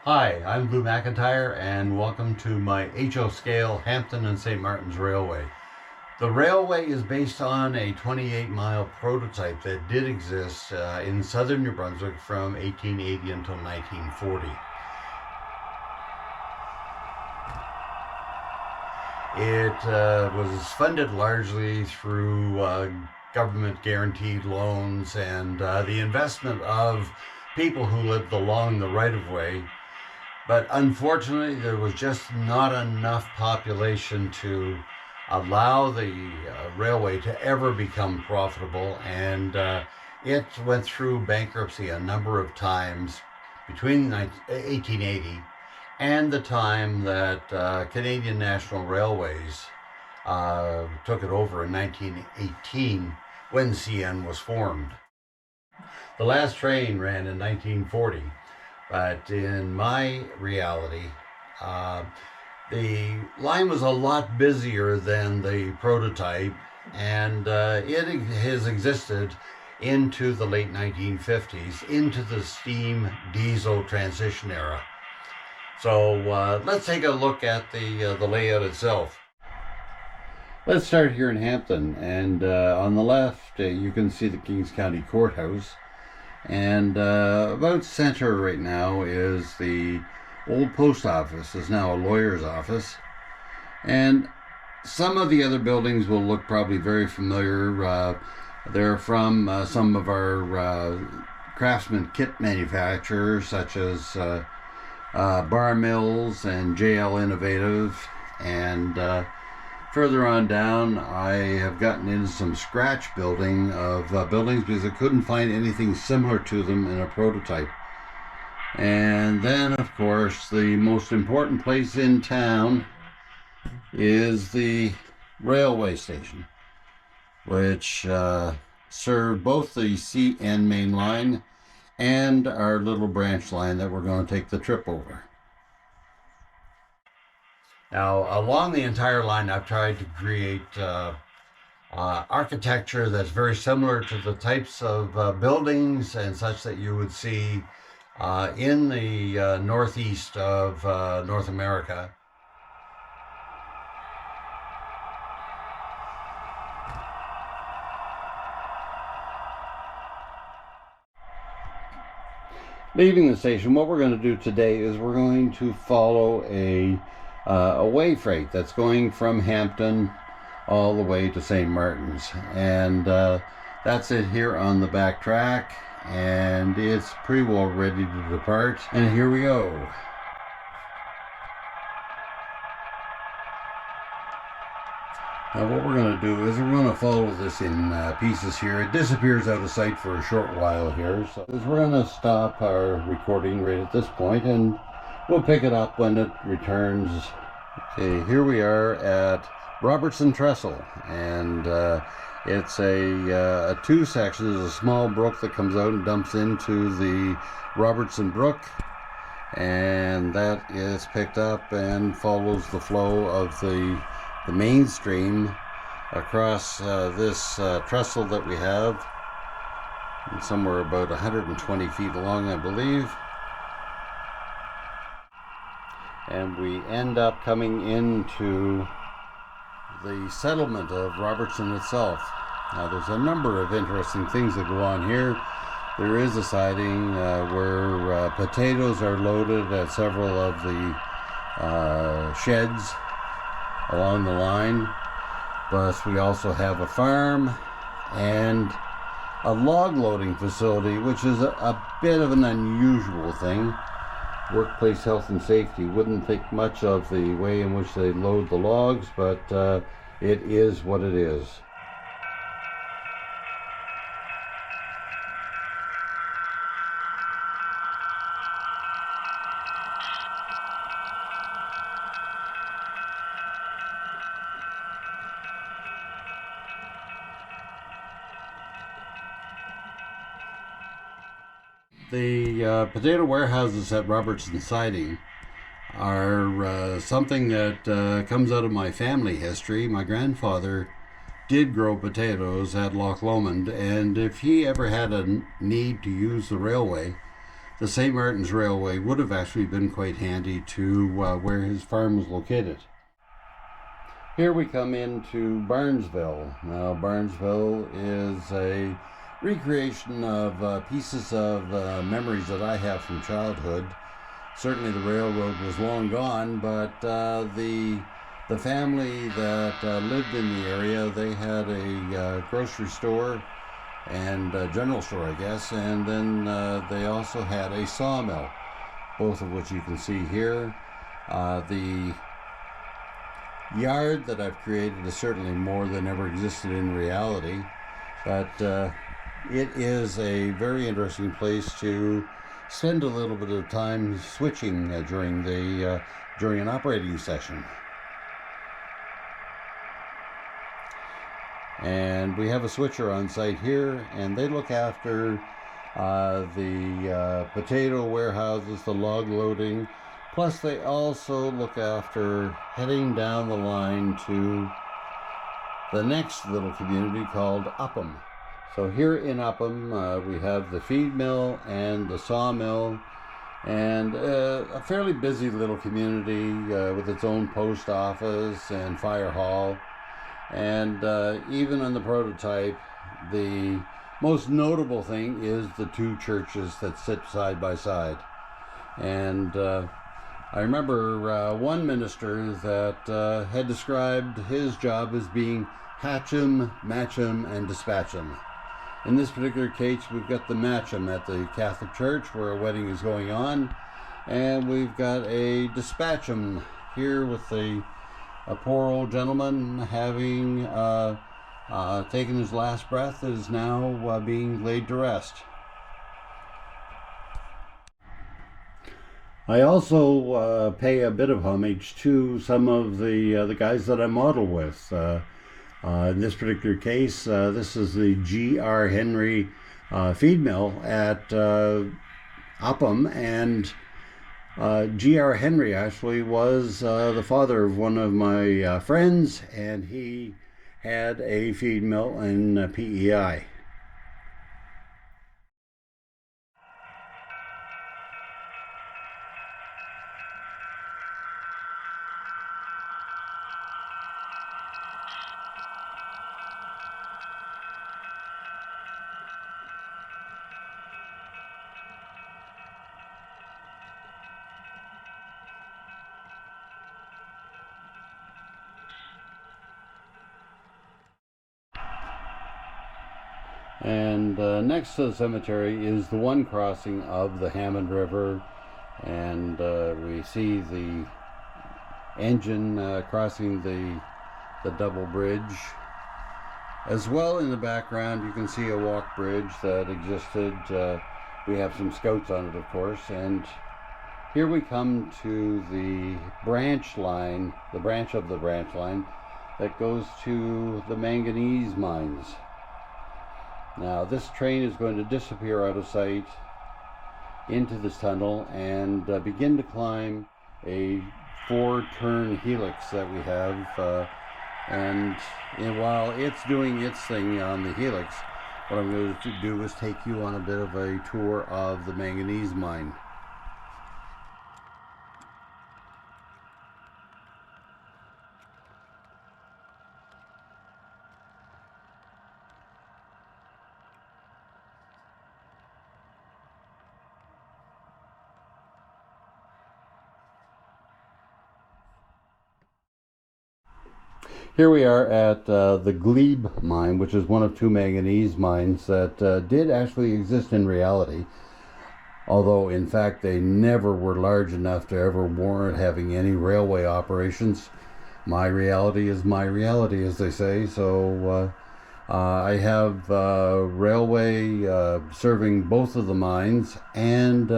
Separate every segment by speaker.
Speaker 1: Hi, I'm Lou McIntyre and welcome to my HO scale Hampton and St. Martin's Railway. The railway is based on a 28-mile prototype that did exist in southern New Brunswick from 1880 until 1940. It was funded largely through government guaranteed loans and the investment of people who lived along the right of way. But unfortunately, there was just not enough population to allow the railway to ever become profitable, and it went through bankruptcy a number of times between 1880 and the time that Canadian National Railways took it over in 1918 when CN was formed. The last train ran in 1940. But in my reality, the line was a lot busier than the prototype, and it has existed into the late 1950s, into the steam diesel transition era. So let's take a look at the layout itself. Let's start here in Hampton, and on the left you can see the Kings County Courthouse. And about center right now is the old post office. It's now a lawyer's office. And some of the other buildings will look probably very familiar. They're from some of our craftsman kit manufacturers, such as Bar Mills and JL Innovative. And further on down, I have gotten into some scratch building of buildings because I couldn't find anything similar to them in a prototype. And then, of course, the most important place in town is the railway station, which served both the CN main line and our little branch line that we're going to take the trip over. Now, along the entire line, I've tried to create architecture that's very similar to the types of buildings and such that you would see in the northeast of North America. Leaving the station, what we're going to do today is we're going to follow a way freight that's going from Hampton all the way to St. Martin's, and that's it here on the back track, and it's pretty well ready to depart, and here we go. Now what we're going to do is we're going to follow this in pieces here. It disappears out of sight for a short while here, so we're going to stop our recording right at this point, and we'll pick it up when it returns. Okay, here we are at Robertson Trestle, and it's a two sections. There's a small brook that comes out and dumps into the Robertson Brook, and that is picked up and follows the flow of the main stream across this trestle that we have. It's somewhere about 120 feet long, I believe. And we end up coming into the settlement of Robertson itself. Now there's a number of interesting things that go on here. There is a siding where potatoes are loaded at several of the sheds along the line. Plus we also have a farm and a log loading facility, which is a bit of an unusual thing. Workplace health and safety wouldn't think much of the way in which they load the logs, but it is what it is. The potato warehouses at Robertson Siding are something that comes out of my family history. My grandfather did grow potatoes at Loch Lomond, and if he ever had a need to use the railway, the St. Martin's Railway would have actually been quite handy to where his farm was located. Here we come into Barnesville. Now, Barnesville is a recreation of pieces of memories that I have from childhood. Certainly the railroad was long gone, but the family that lived in the area, they had a grocery store and a general store, I guess, and then they also had a sawmill, both of which you can see here. The yard that I've created is certainly more than ever existed in reality, but it is a very interesting place to spend a little bit of time switching during an operating session. And we have a switcher on site here, and they look after the potato warehouses, the log loading, plus they also look after heading down the line to the next little community called Upham. So here in Upham, we have the feed mill and the sawmill, and a fairly busy little community with its own post office and fire hall. And even on the prototype, the most notable thing is the two churches that sit side by side. And I remember one minister that had described his job as being hatch 'em, match 'em, and dispatch 'em. In this particular case, we've got the match 'em at the Catholic Church where a wedding is going on, and we've got a dispatch 'em here with a poor old gentleman having taken his last breath, is now being laid to rest. I also pay a bit of homage to some of the guys that I model with. In this particular case, this is the G.R. Henry feed mill at Upham, and G.R. Henry actually was the father of one of my friends, and he had a feed mill in PEI. And next to the cemetery is the one crossing of the Hammond River, and we see the engine crossing the double bridge. As well, in the background you can see a walk bridge that existed. We have some scouts on it, of course, and here we come to the branch line, the branch of the branch line that goes to the manganese mines. Now, this train is going to disappear out of sight into this tunnel and begin to climb a 4-turn helix that we have. And while it's doing its thing on the helix, what I'm going to do is take you on a bit of a tour of the manganese mine. Here we are at the Glebe mine, which is one of two manganese mines that did actually exist in reality, although in fact they never were large enough to ever warrant having any railway operations. My reality is my reality, as they say. So I have railway serving both of the mines, and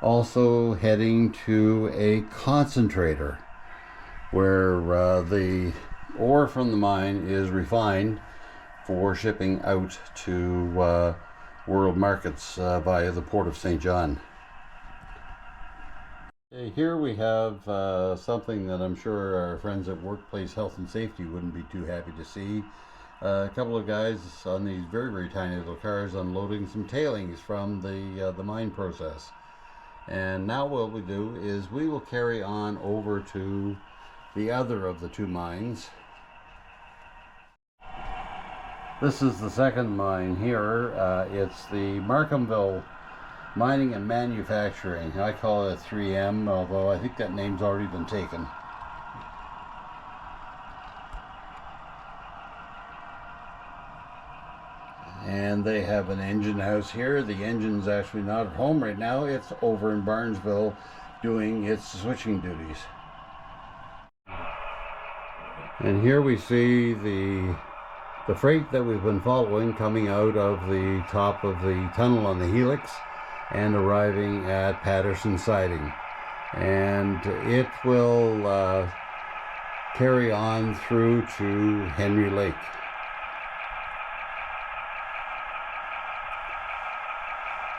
Speaker 1: also heading to a concentrator where the ore from the mine is refined for shipping out to world markets via the port of St. John. Here we have something that I'm sure our friends at Workplace Health and Safety wouldn't be too happy to see. A couple of guys on these very, very tiny little cars unloading some tailings from the mine process. And now what we'll do is we will carry on over to the other of the two mines. This is the second mine here. It's the Markhamville Mining and Manufacturing. I call it 3M, although I think that name's already been taken. And they have an engine house here. The engine's actually not at home right now. It's over in Barnesville doing its switching duties. And here we see the freight that we've been following coming out of the top of the tunnel on the Helix and arriving at Patterson Siding. And it will carry on through to Henry Lake.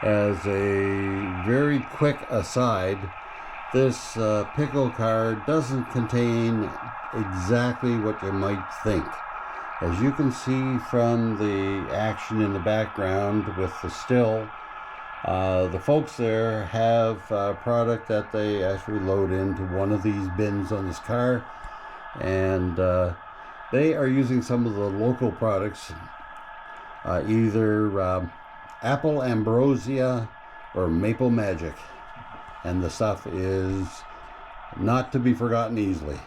Speaker 1: As a very quick aside, this pickle car doesn't contain exactly what you might think. As you can see from the action in the background with the still, the folks there have product that they actually load into one of these bins on this car, and they are using some of the local products, either Apple Ambrosia or Maple Magic, and the stuff is not to be forgotten easily.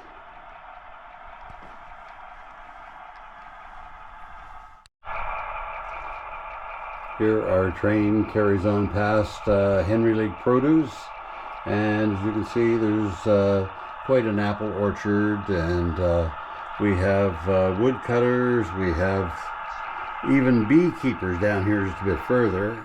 Speaker 1: Here our train carries on past Henry Lake Produce, and as you can see there's quite an apple orchard, and we have woodcutters, we have even beekeepers down here just a bit further.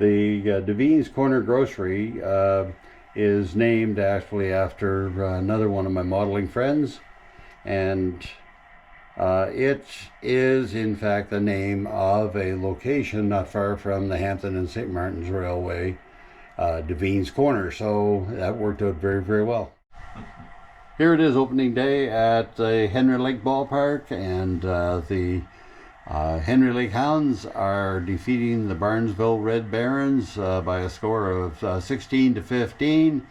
Speaker 1: The Devine's Corner Grocery is named actually after another one of my modeling friends, and it is in fact the name of a location not far from the Hampton and St. Martin's Railway, Devine's Corner, so that worked out very, very well. Here it is opening day at the Henry Lake Ballpark, and the Henry Lake Hounds are defeating the Barnesville Red Barons by a score of 16 to 15.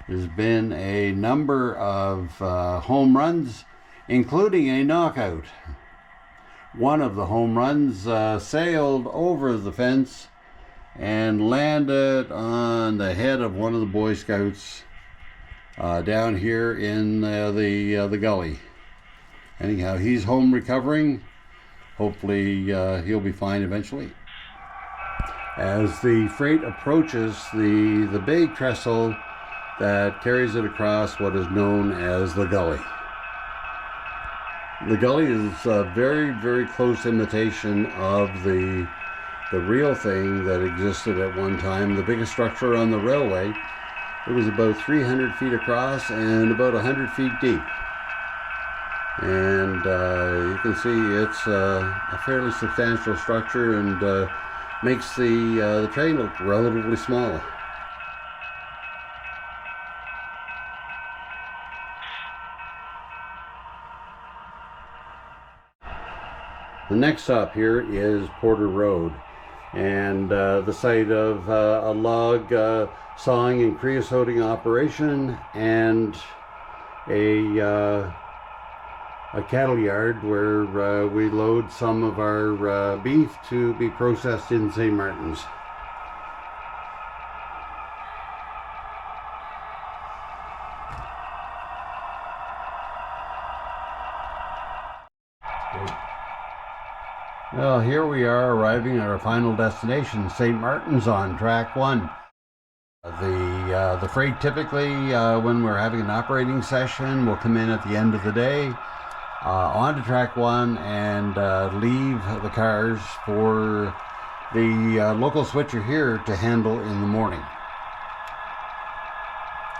Speaker 1: There's been a number of home runs, including a knockout. One of the home runs sailed over the fence and landed on the head of one of the Boy Scouts down here in the gully. Anyhow, he's home recovering. Hopefully he'll be fine eventually. As the freight approaches the big trestle that carries it across what is known as the gully. The gully is a very, very close imitation of the real thing that existed at one time, the biggest structure on the railway. It was about 300 feet across and about 100 feet deep. And you can see it's a fairly substantial structure, and makes the train look relatively small. The next stop here is Porter Road, and the site of a log sawing and creosoting operation, and a cattle yard where we load some of our beef to be processed in St. Martin's. Well, here we are arriving at our final destination, St. Martin's on track 1. The The freight typically, when we're having an operating session, will come in at the end of the day onto track 1 and leave the cars for the local switcher here to handle in the morning.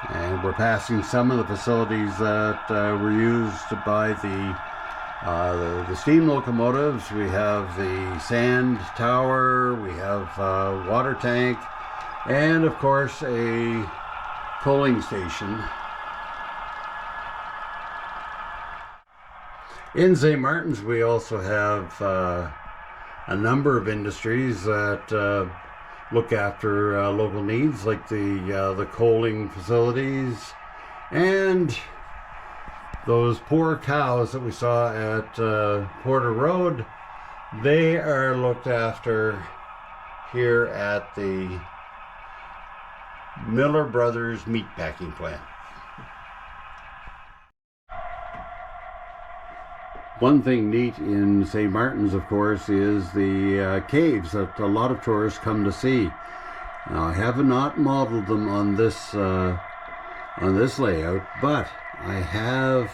Speaker 1: And we're passing some of the facilities that were used by the steam locomotives. We have the sand tower, we have water tank, and of course a coaling station. In St. Martin's we also have a number of industries that look after local needs, like the coaling facilities and those poor cows that we saw at Porter Road. They are looked after here at the Miller Brothers meatpacking plant. One thing neat in St. Martin's, of course, is the caves that a lot of tourists come to see. Now, I have not modeled them on this layout, but I have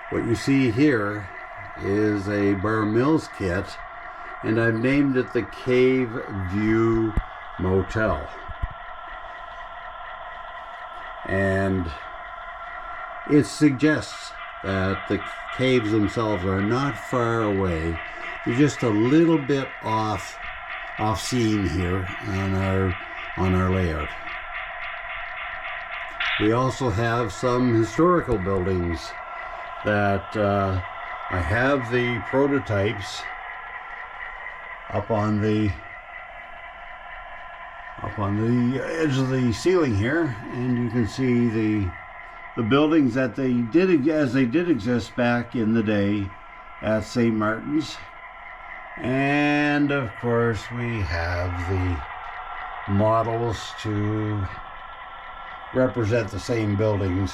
Speaker 1: what you see here is a Bar Mills kit, and I've named it the Cave View Motel. And it suggests that the caves themselves are not far away. They're just a little bit off scene here on our layout. We also have some historical buildings that I have the prototypes up on the edge of the ceiling here, and you can see the buildings that they did exist back in the day at St. Martin's. And of course we have the models to represent the same buildings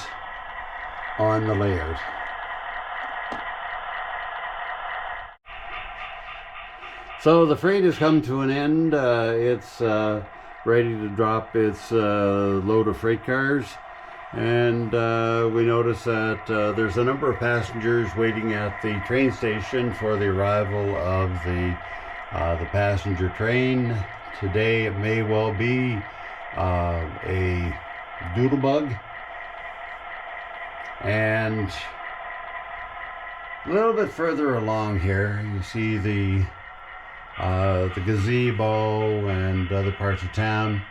Speaker 1: on the layout. So the freight has come to an end. It's ready to drop its load of freight cars. And we notice that there's a number of passengers waiting at the train station for the arrival of the passenger train. Today it may well be a doodlebug. And a little bit further along here, you see the gazebo and other parts of town.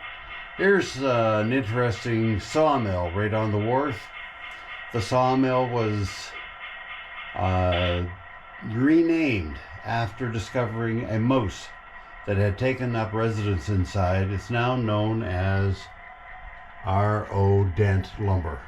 Speaker 1: Here's an interesting sawmill right on the wharf. The sawmill was renamed after discovering a mouse that had taken up residence inside. It's now known as R.O. Dent Lumber.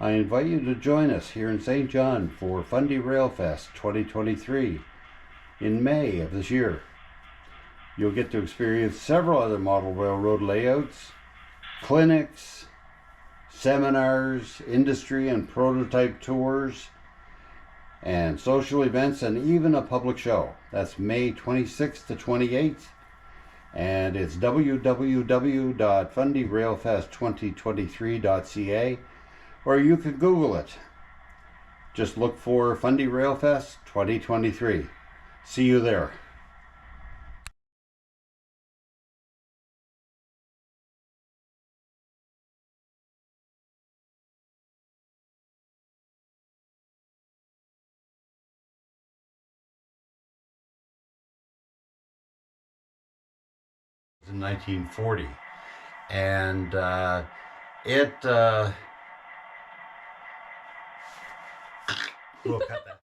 Speaker 1: I invite you to join us here in St. John for Fundy Railfest 2023 in May of this year. You'll get to experience several other model railroad layouts, clinics, seminars, industry and prototype tours, and social events, and even a public show. That's May 26th to 28th, and it's www.fundyrailfest2023.ca, or you could Google it. Just look for Fundy Railfest 2023. See you there. In 1940, and we'll cut that.